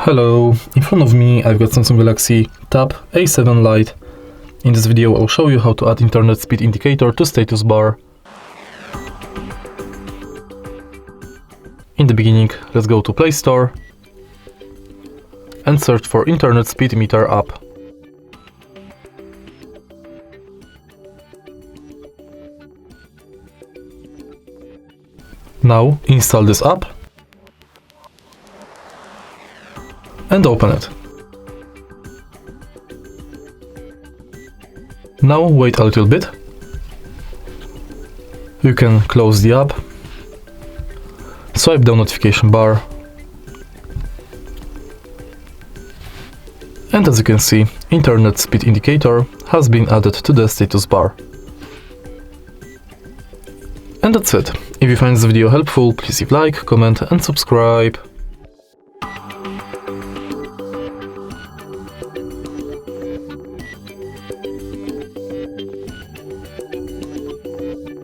Hello, in front of me I've got Samsung Galaxy Tab A7 Lite. In this video I'll show you how to add internet speed indicator to status bar. In the beginning, let's go to Play Store and search for Internet Speed Meter app. Now install this app and open it. Now wait a little bit. You can close the app, swipe down notification bar, and as you can see, internet speed indicator has been added to the status bar. And that's it. If you find this video helpful, please leave a like, comment and subscribe.